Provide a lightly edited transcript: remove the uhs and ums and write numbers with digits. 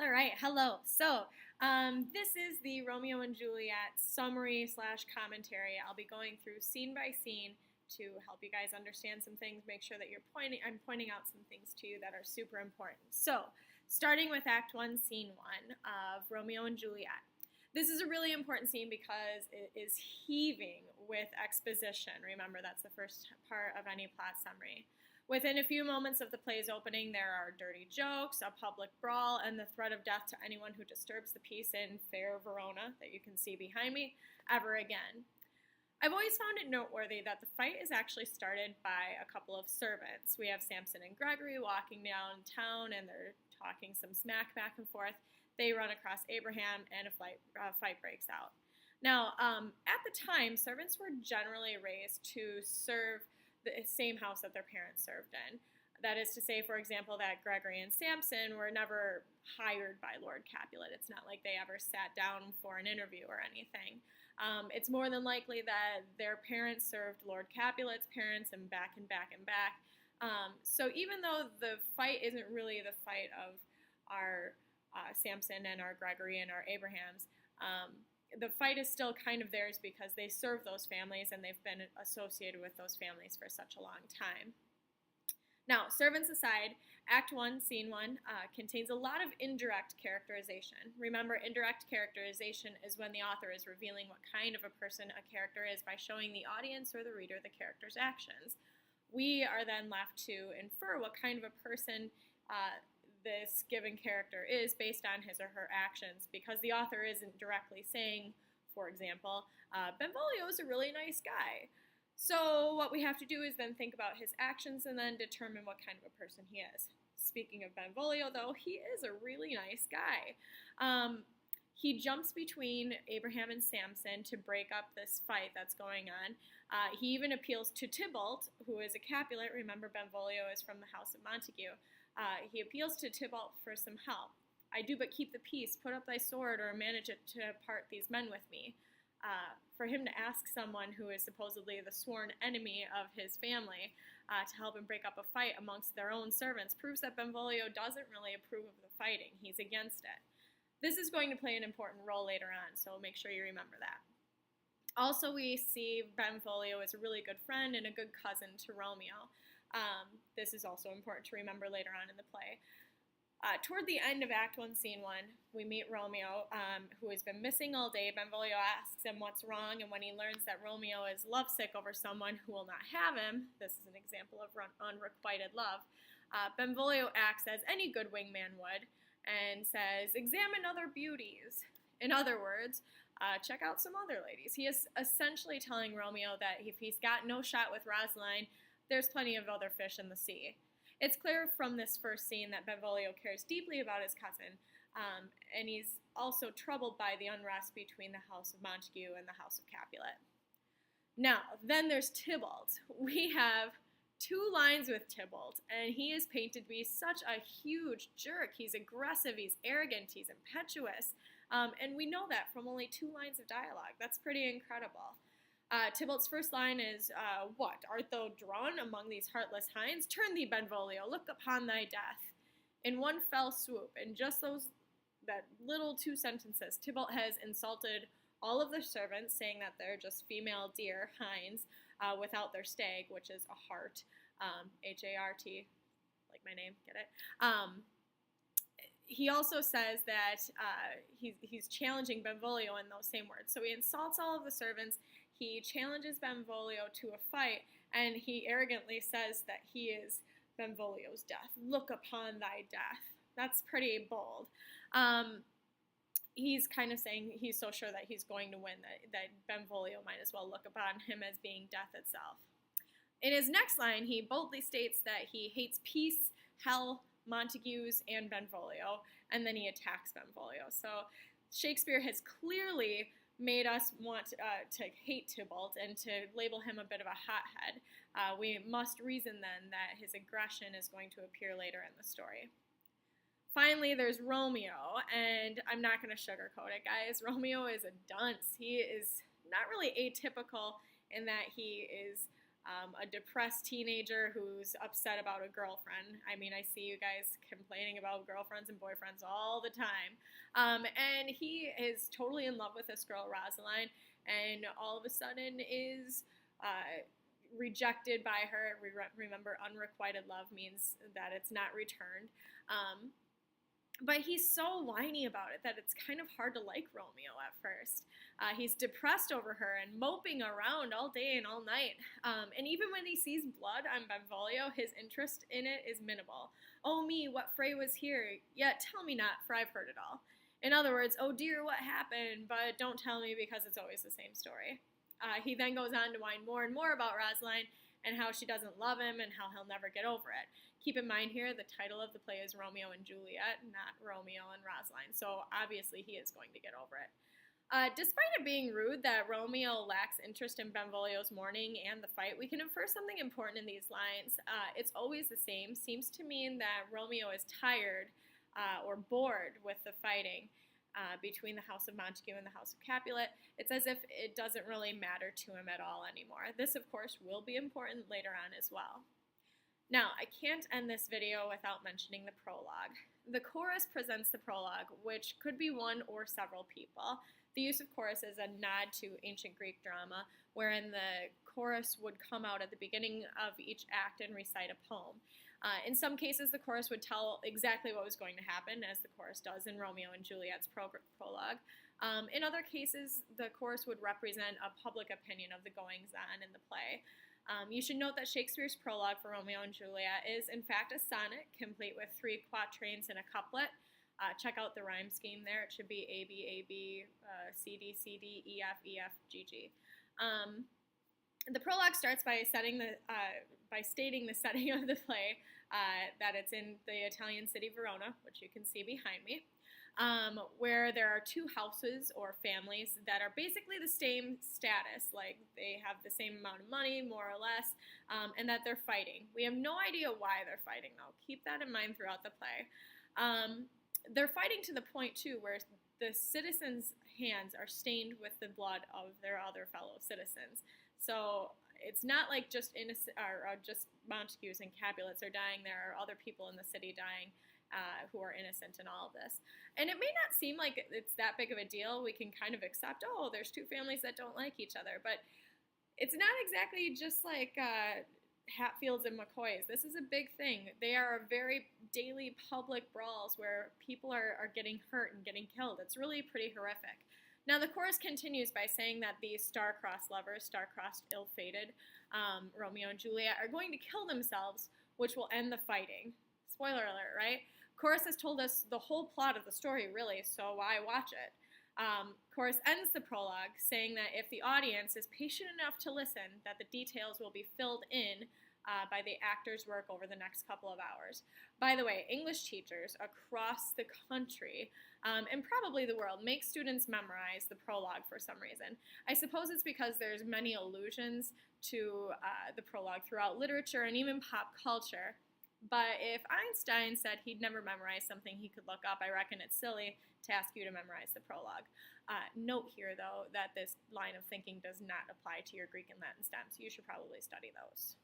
All right, hello. This is the Romeo and Juliet summary slash commentary. I'll be going through scene by scene to help you guys understand some things, make sure that I'm pointing out some things to you that are super important. So, starting with Act 1, Scene 1 of Romeo and Juliet. This is a really important scene because it is heaving with exposition. Remember, that's the first part of any plot summary. Within a few moments of the play's opening, there are dirty jokes, a public brawl, and the threat of death to anyone who disturbs the peace in fair Verona that you can see behind me ever again. I've always found it noteworthy that the fight is actually started by a couple of servants. We have Samson and Gregory walking downtown, and they're talking some smack back and forth. They run across Abraham, and a fight breaks out. Now, at the time, servants were generally raised to serve the same house that their parents served in. That is to say, for example, that Gregory and Samson were never hired by Lord Capulet. It's not like they ever sat down for an interview or anything. It's more than likely that their parents served Lord Capulet's parents and back and back and back. So even though the fight isn't really the fight of our Samson and our Gregory and our Abrahams, the fight is still kind of theirs because they serve those families and they've been associated with those families for such a long time. Now, servants aside, Act 1, Scene 1 contains a lot of indirect characterization. Remember, indirect characterization is when the author is revealing what kind of a person a character is by showing the audience or the reader the character's actions. We are then left to infer what kind of a person this given character is based on his or her actions, because the author isn't directly saying, for example, Benvolio is a really nice guy. So what we have to do is then think about his actions and then determine what kind of a person he is. Speaking of Benvolio, though, he is a really nice guy. He jumps between Abraham and Samson to break up this fight that's going on. He even appeals to Tybalt, who is a Capulet. Remember, Benvolio is from the House of Montague. He appeals to Tybalt for some help. I do but keep the peace, put up thy sword, or manage it to part these men with me. For him to ask someone who is supposedly the sworn enemy of his family to help him break up a fight amongst their own servants proves that Benvolio doesn't really approve of the fighting. He's against it. This is going to play an important role later on, so make sure you remember that. Also, we see Benvolio as a really good friend and a good cousin to Romeo. This is also important to remember later on in the play. Toward the end of Act 1, Scene 1, we meet Romeo, who has been missing all day. Benvolio asks him what's wrong, and when he learns that Romeo is lovesick over someone who will not have him, this is an example of unrequited love, Benvolio acts as any good wingman would and says, examine other beauties. In other words, check out some other ladies. He is essentially telling Romeo that if he's got no shot with Rosaline, there's plenty of other fish in the sea. It's clear from this first scene that Benvolio cares deeply about his cousin, and he's also troubled by the unrest between the House of Montague and the House of Capulet. Now, then there's Tybalt. We have 2 lines with Tybalt, and he is painted to be such a huge jerk. He's aggressive, he's arrogant, he's impetuous, and we know that from only 2 lines of dialogue. That's pretty incredible. Tybalt's first line is, what, art thou drawn among these heartless hinds? Turn thee, Benvolio, look upon thy death. In one fell swoop, in just that little 2 sentences, Tybalt has insulted all of the servants, saying that they're just female deer, hinds, without their stag, which is a hart, H-A-R-T, like my name, get it? He also says that he's challenging Benvolio in those same words. So he insults all of the servants, he challenges Benvolio to a fight, and he arrogantly says that he is Benvolio's death. Look upon thy death. That's pretty bold. He's kind of saying he's so sure that he's going to win that Benvolio might as well look upon him as being death itself. In his next line, he boldly states that he hates peace, hell, Montagues, and Benvolio, and then he attacks Benvolio. So Shakespeare has clearly made us want to hate Tybalt and to label him a bit of a hothead. We must reason then that his aggression is going to appear later in the story. Finally, there's Romeo, and I'm not going to sugarcoat it, guys. Romeo is a dunce. He is not really atypical in that he is a depressed teenager who's upset about a girlfriend. I mean, I see you guys complaining about girlfriends and boyfriends all the time. And he is totally in love with this girl, Rosaline, and all of a sudden is rejected by her. Remember, unrequited love means that it's not returned. But he's so whiny about it that it's kind of hard to like Romeo at first. He's depressed over her and moping around all day and all night. And even when he sees blood on Benvolio, his interest in it is minimal. Oh me, what fray was here? Yet tell me not, for I've heard it all. In other words, oh dear, what happened? But don't tell me because it's always the same story. He then goes on to whine more and more about Rosaline and how she doesn't love him and how he'll never get over it. Keep in mind here, the title of the play is Romeo and Juliet, not Romeo and Rosaline. So obviously he is going to get over it. Despite it being rude that Romeo lacks interest in Benvolio's mourning and the fight, we can infer something important in these lines. It's always the same. Seems to mean that Romeo is tired or bored with the fighting between the House of Montague and the House of Capulet. It's as if it doesn't really matter to him at all anymore. This, of course, will be important later on as well. Now, I can't end this video without mentioning the prologue. The chorus presents the prologue, which could be one or several people. The use of chorus is a nod to ancient Greek drama, wherein the chorus would come out at the beginning of each act and recite a poem. In some cases, the chorus would tell exactly what was going to happen, as the chorus does in Romeo and Juliet's prologue. In other cases, the chorus would represent a public opinion of the goings-on in the play. You should note that Shakespeare's prologue for Romeo and Juliet is, in fact, a sonnet, complete with 3 quatrains and a couplet. Check out the rhyme scheme there. It should be A, B, A, B, C, D, C, D, E, F, E, F, G, G. The prologue starts by stating the setting of the play, that it's in the Italian city Verona, which you can see behind me, where there are 2 houses or families that are basically the same status, like they have the same amount of money, more or less, and that they're fighting. We have no idea why they're fighting, though. Keep that in mind throughout the play. They're fighting to the point, too, where the citizens' hands are stained with the blood of their other fellow citizens. So it's not like just just Montagues and Capulets are dying. There are other people in the city dying who are innocent in all of this. And it may not seem like it's that big of a deal. We can kind of accept, oh, there's 2 families that don't like each other. But it's not exactly just like Hatfields and McCoys. This is a big thing. They are very daily public brawls where people are getting hurt and getting killed. It's really pretty horrific. Now, the chorus continues by saying that these star-crossed lovers, star-crossed, ill-fated, Romeo and Juliet, are going to kill themselves, which will end the fighting. Spoiler alert, right? Chorus has told us the whole plot of the story, really, so why watch it? Chorus ends the prologue saying that if the audience is patient enough to listen, that the details will be filled in by the actors' work over the next couple of hours. By the way, English teachers across the country, and probably the world, make students memorize the prologue for some reason. I suppose it's because there's many allusions to the prologue throughout literature and even pop culture. But if Einstein said he'd never memorize something he could look up, I reckon it's silly to ask you to memorize the prologue. Note here, though, that this line of thinking does not apply to your Greek and Latin stems. You should probably study those.